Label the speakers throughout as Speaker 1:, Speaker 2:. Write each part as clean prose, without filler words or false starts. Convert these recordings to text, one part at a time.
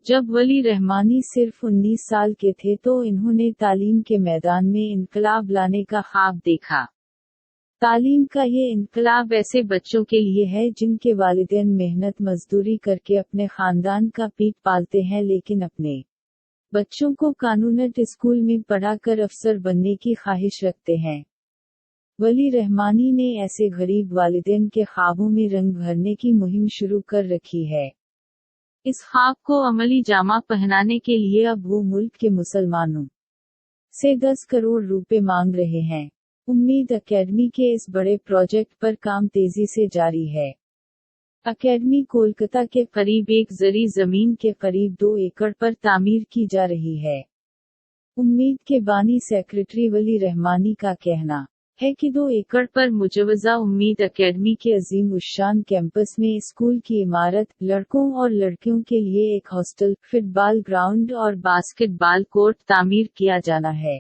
Speaker 1: جب ولی رحمانی صرف 19 سال کے تھے تو انہوں نے تعلیم کے میدان میں انقلاب لانے کا خواب دیکھا۔ تعلیم کا یہ انقلاب ایسے بچوں کے لیے ہے جن کے والدین محنت مزدوری کر کے اپنے خاندان کا پیٹ پالتے ہیں لیکن اپنے بچوں کو کانونٹ اسکول میں پڑھا کر افسر بننے کی خواہش رکھتے ہیں۔ ولی رحمانی نے ایسے غریب والدین کے خوابوں میں رنگ بھرنے کی مہم شروع کر رکھی ہے۔ اس خواب کو عملی جامہ پہنانے کے لیے اب وہ ملک کے مسلمانوں سے 10 کروڑ روپے مانگ رہے ہیں۔ امید اکیڈمی کے اس بڑے پروجیکٹ پر کام تیزی سے جاری ہے۔ اکیڈمی کولکتہ کے قریب ایک زرعی زمین کے قریب 2 ایکڑ پر تعمیر کی جا رہی ہے۔ امید کے بانی سیکرٹری ولی رحمانی کا کہنا ہے کہ 2 ایکڑ پر مجوزہ امید اکیڈمی کے عظیم الشان کیمپس میں اسکول کی عمارت، لڑکوں اور لڑکیوں کے لیے ایک ہاسٹل، فٹ بال گراؤنڈ اور باسکٹ بال کورٹ تعمیر کیا جانا ہے۔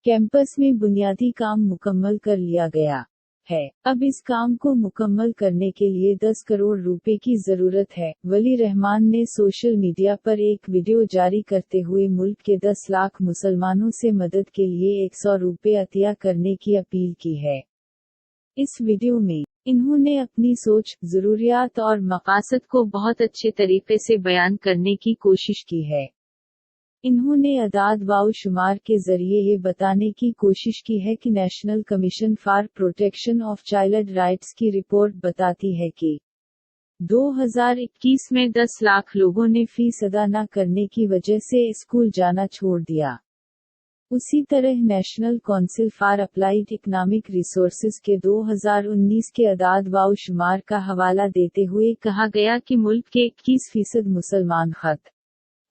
Speaker 1: کیمپس میں بنیادی کام مکمل کر لیا گیا ہے۔ اب اس کام کو مکمل کرنے کے لیے 10 کروڑ روپے کی ضرورت ہے۔ ولی رحمان نے سوشل میڈیا پر ایک ویڈیو جاری کرتے ہوئے ملک کے 10 لاکھ مسلمانوں سے مدد کے لیے 100 روپے عطیہ کرنے کی اپیل کی ہے۔ اس ویڈیو میں انہوں نے اپنی سوچ، ضروریات اور مقاصد کو بہت اچھے طریقے سے بیان کرنے کی کوشش کی ہے۔ انہوں نے اعداد و شمار کے ذریعے یہ بتانے کی کوشش کی ہے کہ national commission for protection of child rights کی رپورٹ بتاتی ہے کہ 2021 میں 10 لاکھ لوگوں نے فیس ادا نہ کرنے کی وجہ سے اسکول جانا چھوڑ دیا۔ اسی طرح national council for applied economic resources کے 2019 کے اعداد و شمار کا حوالہ دیتے ہوئے کہا گیا کہ ملک کے 21% مسلمان خط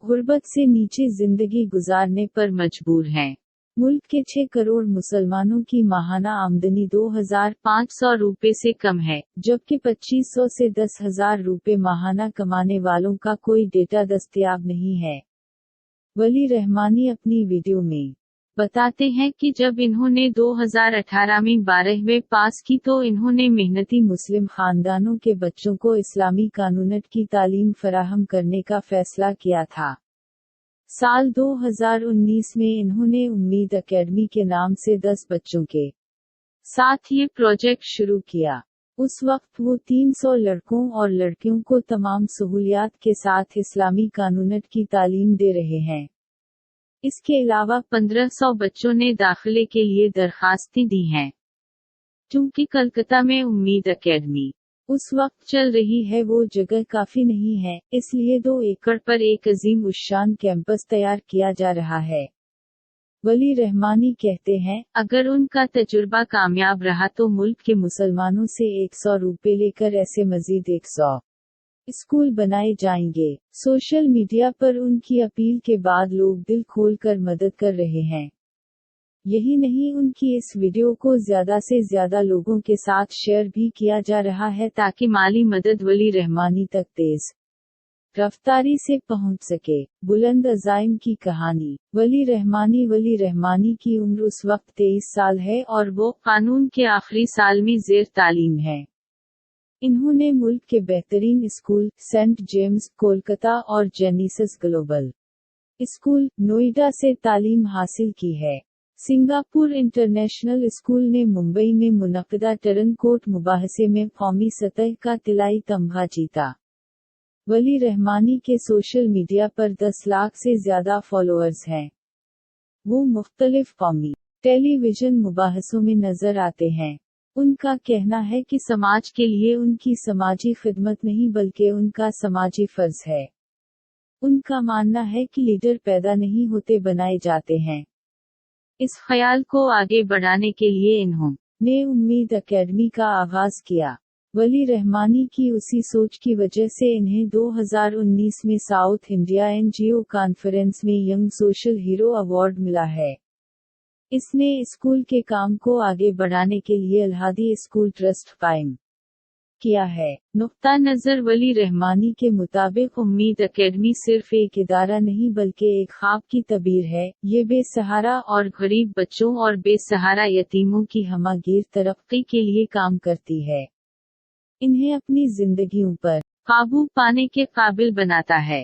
Speaker 1: غربت سے نیچے زندگی گزارنے پر مجبور ہیں۔ ملک کے 6 کروڑ مسلمانوں کی ماہانہ آمدنی 2,500 روپے سے کم ہے، جبکہ 2500 سے 10,000 روپے ماہانہ کمانے والوں کا کوئی ڈیٹا دستیاب نہیں ہے۔ ولی رحمانی اپنی ویڈیو میں بتاتے ہیں کہ جب انہوں نے 2018 میں 12ویں پاس کی تو انہوں نے محنتی مسلم خاندانوں کے بچوں کو اسلامی قانونت کی تعلیم فراہم کرنے کا فیصلہ کیا تھا۔ سال 2019 میں انہوں نے امید اکیڈمی کے نام سے 10 بچوں کے ساتھ یہ پروجیکٹ شروع کیا۔ اس وقت وہ 300 لڑکوں اور لڑکیوں کو تمام سہولیات کے ساتھ اسلامی قانونت کی تعلیم دے رہے ہیں۔ اس کے علاوہ 1500 بچوں نے داخلے کے لیے درخواستیں دی ہیں۔ چونکہ کلکتہ میں امید اکیڈمی اس وقت چل رہی ہے وہ جگہ کافی نہیں ہے، اس لیے 2 ایکڑ پر ایک عظیم الشان کیمپس تیار کیا جا رہا ہے۔ ولی رحمانی کہتے ہیں، اگر ان کا تجربہ کامیاب رہا تو ملک کے مسلمانوں سے 100 روپے لے کر ایسے مزید 100 اسکول بنائے جائیں گے۔ سوشل میڈیا پر ان کی اپیل کے بعد لوگ دل کھول کر مدد کر رہے ہیں۔ یہی نہیں، ان کی اس ویڈیو کو زیادہ سے زیادہ لوگوں کے ساتھ شیئر بھی کیا جا رہا ہے تاکہ مالی مدد ولی رحمانی تک تیز رفتاری سے پہنچ سکے۔ بلند عزائم کی کہانی۔ ولی رحمانی کی عمر اس وقت 23 سال ہے اور وہ قانون کے آخری سال میں زیر تعلیم ہے۔ انہوں نے ملک کے بہترین اسکول سینٹ جیمز کولکتہ اور جینیسس گلوبل اسکول نوئیڈا سے تعلیم حاصل کی ہے۔ سنگاپور انٹرنیشنل اسکول نے ممبئی میں منعقدہ ٹرنکوٹ مباحثے میں قومی سطح کا طلائی تمغہ جیتا۔ ولی رحمانی کے سوشل میڈیا پر 10 لاکھ سے زیادہ فالوورز ہیں۔ وہ مختلف قومی ٹیلی ویژن مباحثوں میں نظر آتے ہیں۔ ان کا کہنا ہے کہ سماج کے لیے ان کی سماجی خدمت نہیں بلکہ ان کا سماجی فرض ہے۔ ان کا ماننا ہے کہ لیڈر پیدا نہیں ہوتے بنائے جاتے ہیں۔ اس خیال کو آگے بڑھانے کے لیے انہوں نے امید اکیڈمی کا آغاز کیا۔ ولی رحمانی کی اسی سوچ کی وجہ سے انہیں 2019 میں ساؤتھ انڈیا NGO کانفرنس میں ینگ سوشل ہیرو ایوارڈ ملا ہے۔ اس نے اسکول کے کام کو آگے بڑھانے کے لیے الہادی اسکول ٹرسٹ قائم کیا ہے۔ نقطہ نظر ولی رحمانی کے مطابق امید اکیڈمی صرف ایک ادارہ نہیں بلکہ ایک خواب کی تعبیر ہے۔ یہ بے سہارا اور غریب بچوں اور بے سہارا یتیموں کی ہمہ گیر ترقی کے لیے کام کرتی ہے۔ انہیں اپنی زندگیوں پر قابو پانے کے قابل بناتا ہے۔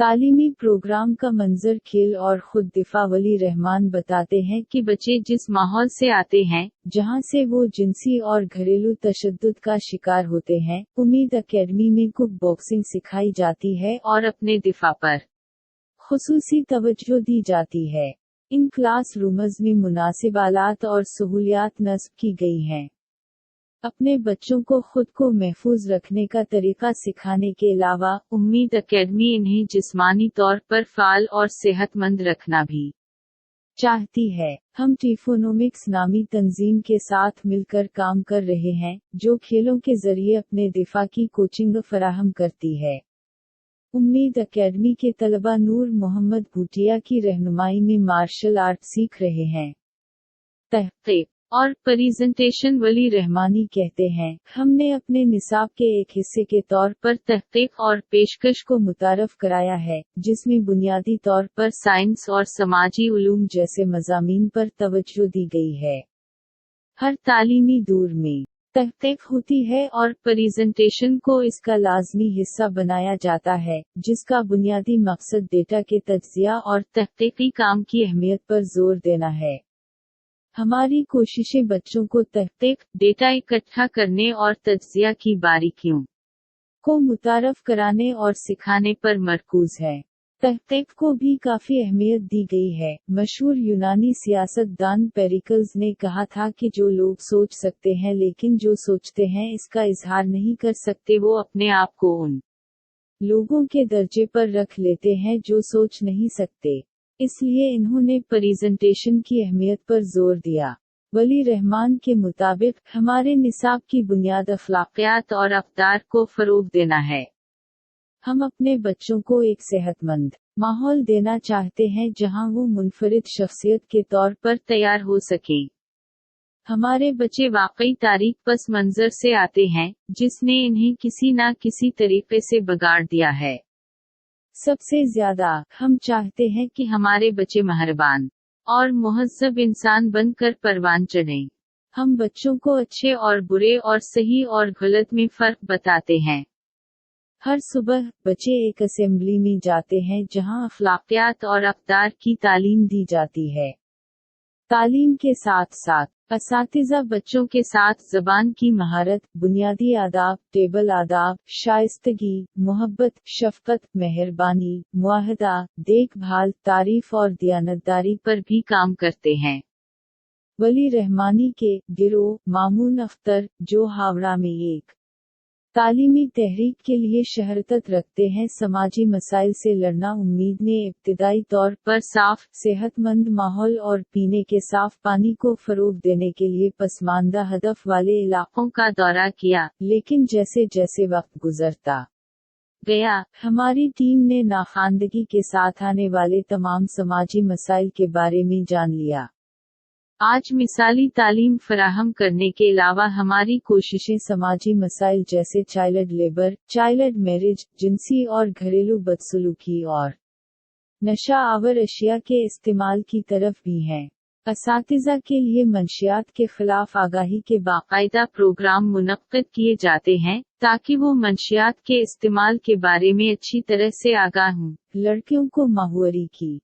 Speaker 1: تعلیمی پروگرام کا منظر کھیل اور خود دفاع۔ ولی رحمان بتاتے ہیں
Speaker 2: کہ بچے جس ماحول سے آتے ہیں،
Speaker 1: جہاں سے وہ جنسی اور گھریلو تشدد کا شکار ہوتے ہیں، امید اکیڈمی میں کک باکسنگ سکھائی جاتی ہے
Speaker 2: اور اپنے دفاع پر
Speaker 1: خصوصی توجہ دی جاتی ہے۔ ان کلاس رومز میں مناسب آلات اور سہولیات نصب کی گئی ہیں۔ اپنے بچوں کو خود کو محفوظ رکھنے کا طریقہ سکھانے کے علاوہ،
Speaker 2: امید اکیڈمی انہیں جسمانی طور پر فعال اور صحت مند رکھنا بھی
Speaker 1: چاہتی ہے۔ ہم ٹیفونومکس نامی تنظیم کے ساتھ مل کر کام کر رہے ہیں، جو کھیلوں کے ذریعے اپنے دفاع کی کوچنگ فراہم کرتی ہے۔ امید اکیڈمی کے طلبہ نور محمد بھوٹیا کی رہنمائی میں مارشل آرٹ سیکھ رہے ہیں۔
Speaker 2: تحقیق اور پریزنٹیشن۔ ولی
Speaker 1: رحمانی کہتے ہیں، ہم نے اپنے نصاب کے ایک حصے کے طور
Speaker 2: پر تحقیق اور پیشکش
Speaker 1: کو متعارف کرایا ہے، جس میں بنیادی طور پر
Speaker 2: سائنس اور سماجی علوم
Speaker 1: جیسے مضامین پر توجہ دی گئی ہے۔ ہر تعلیمی دور میں تحقیق ہوتی ہے اور
Speaker 2: پریزنٹیشن
Speaker 1: کو اس کا لازمی حصہ بنایا جاتا ہے، جس کا بنیادی مقصد ڈیٹا کے تجزیہ اور
Speaker 2: تحقیقی کام کی
Speaker 1: اہمیت پر زور دینا ہے۔ ہماری کوششیں بچوں کو تحقیق،
Speaker 2: ڈیٹا اکٹھا کرنے اور تجزیہ کی باریکیوں
Speaker 1: کو متعارف کرانے اور سکھانے پر مرکوز ہے۔ تحقیق کو بھی کافی اہمیت دی گئی ہے۔ مشہور یونانی سیاست دان پیریکلز نے کہا تھا کہ جو لوگ سوچ سکتے ہیں لیکن جو سوچتے ہیں اس کا اظہار نہیں کر سکتے،
Speaker 2: وہ اپنے آپ کو ان
Speaker 1: لوگوں کے درجے پر رکھ لیتے ہیں جو سوچ نہیں سکتے۔ اس لیے انہوں نے پریزنٹیشن کی اہمیت پر زور دیا۔ ولی رحمان کے مطابق، ہمارے نصاب کی بنیاد
Speaker 2: اخلاقیات اور اقدار کو فروغ دینا ہے۔
Speaker 1: ہم اپنے بچوں کو ایک صحت مند ماحول دینا چاہتے ہیں جہاں وہ منفرد شخصیت کے طور پر
Speaker 2: تیار ہو سکیں۔
Speaker 1: ہمارے
Speaker 2: بچے واقعی تاریک پس منظر سے آتے ہیں، جس نے انہیں کسی نہ کسی طریقے سے بگاڑ دیا ہے۔
Speaker 1: سب سے زیادہ، ہم چاہتے ہیں
Speaker 2: کہ ہمارے بچے مہربان اور مہذب انسان بن کر پروان چڑھیں۔
Speaker 1: ہم بچوں کو
Speaker 2: اچھے اور برے اور صحیح اور غلط میں فرق بتاتے ہیں۔
Speaker 1: ہر صبح، بچے ایک اسمبلی میں جاتے ہیں جہاں
Speaker 2: اخلاقیات اور اقدار کی تعلیم دی جاتی ہے۔
Speaker 1: تعلیم کے ساتھ ساتھ، اساتذہ
Speaker 2: بچوں کے ساتھ زبان کی
Speaker 1: مہارت، بنیادی آداب، ٹیبل آداب، شائستگی، محبت، شفقت، مہربانی، معاہدہ، دیکھ بھال، تعریف اور دیانتداری
Speaker 2: پر بھی کام کرتے ہیں۔
Speaker 1: ولی رحمانی کے گروہ، مامون اختر، جو ہاوڑہ میں ایک تعلیمی تحریک کے لیے شہرت رکھتے ہیں، سماجی مسائل سے لڑنا۔ امید نے ابتدائی طور
Speaker 2: پر صاف،
Speaker 1: صحت مند ماحول اور پینے کے صاف پانی کو فروغ دینے کے لیے پسماندہ ہدف والے علاقوں
Speaker 2: کا دورہ کیا،
Speaker 1: لیکن جیسے جیسے وقت گزرتا
Speaker 2: گیا،
Speaker 1: ہماری ٹیم نے ناخواندگی کے ساتھ آنے والے تمام سماجی مسائل کے بارے میں جان لیا۔
Speaker 2: آج مثالی تعلیم فراہم کرنے کے علاوہ ہماری
Speaker 1: کوششیں سماجی مسائل جیسے چائلڈ لیبر، چائلڈ میرج، جنسی اور گھریلو بدسلوکی اور نشہ آور اشیاء کے استعمال کی طرف بھی ہیں۔ اساتذہ کے لیے منشیات کے خلاف آگاہی کے
Speaker 2: باقاعدہ پروگرام منعقد کیے جاتے ہیں تاکہ وہ منشیات کے استعمال کے بارے میں اچھی طرح سے آگاہ ہوں۔
Speaker 1: لڑکیوں کو ماہواری کی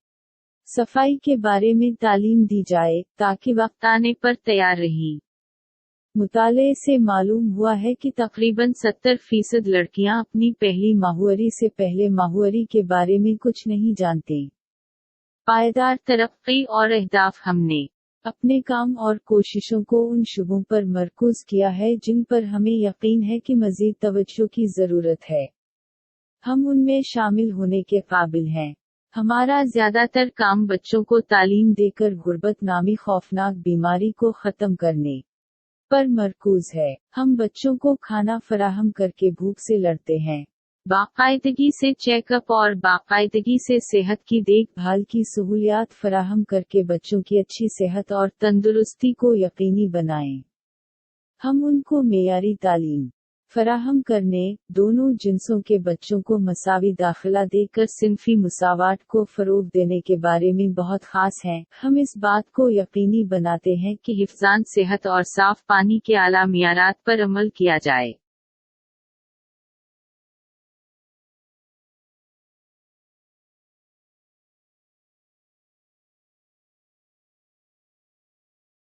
Speaker 1: صفائی کے بارے میں تعلیم دی جائے تاکہ وقت
Speaker 2: آنے پر تیار رہیں۔
Speaker 1: مطالعے سے معلوم ہوا ہے کہ
Speaker 2: تقریباً 70% لڑکیاں اپنی پہلی ماہواری سے پہلے ماہواری کے بارے میں کچھ نہیں جانتے۔ پائیدار ترقی اور اہداف۔ ہم نے
Speaker 1: اپنے کام اور کوششوں کو ان شعبوں پر مرکوز کیا ہے جن پر ہمیں یقین ہے کہ مزید توجہ کی ضرورت ہے۔ ہم ان میں شامل ہونے کے قابل ہیں۔ ہمارا زیادہ تر کام بچوں کو تعلیم دے کر غربت نامی خوفناک بیماری کو ختم کرنے پر مرکوز ہے۔ ہم بچوں کو کھانا فراہم کر کے بھوک سے لڑتے ہیں،
Speaker 2: باقاعدگی سے چیک اپ اور باقاعدگی سے صحت کی دیکھ
Speaker 1: بھال کی سہولیات فراہم کر کے بچوں کی اچھی صحت اور تندرستی کو یقینی بنائیں۔ ہم ان کو معیاری تعلیم فراہم کرنے، دونوں جنسوں کے بچوں کو مساوی داخلہ دے کر صنفی مساوات کو فروغ دینے کے بارے میں بہت خاص ہیں۔ ہم اس بات کو یقینی بناتے ہیں
Speaker 2: کہ حفظان صحت اور صاف پانی کے اعلیٰ معیارات پر عمل کیا جائے۔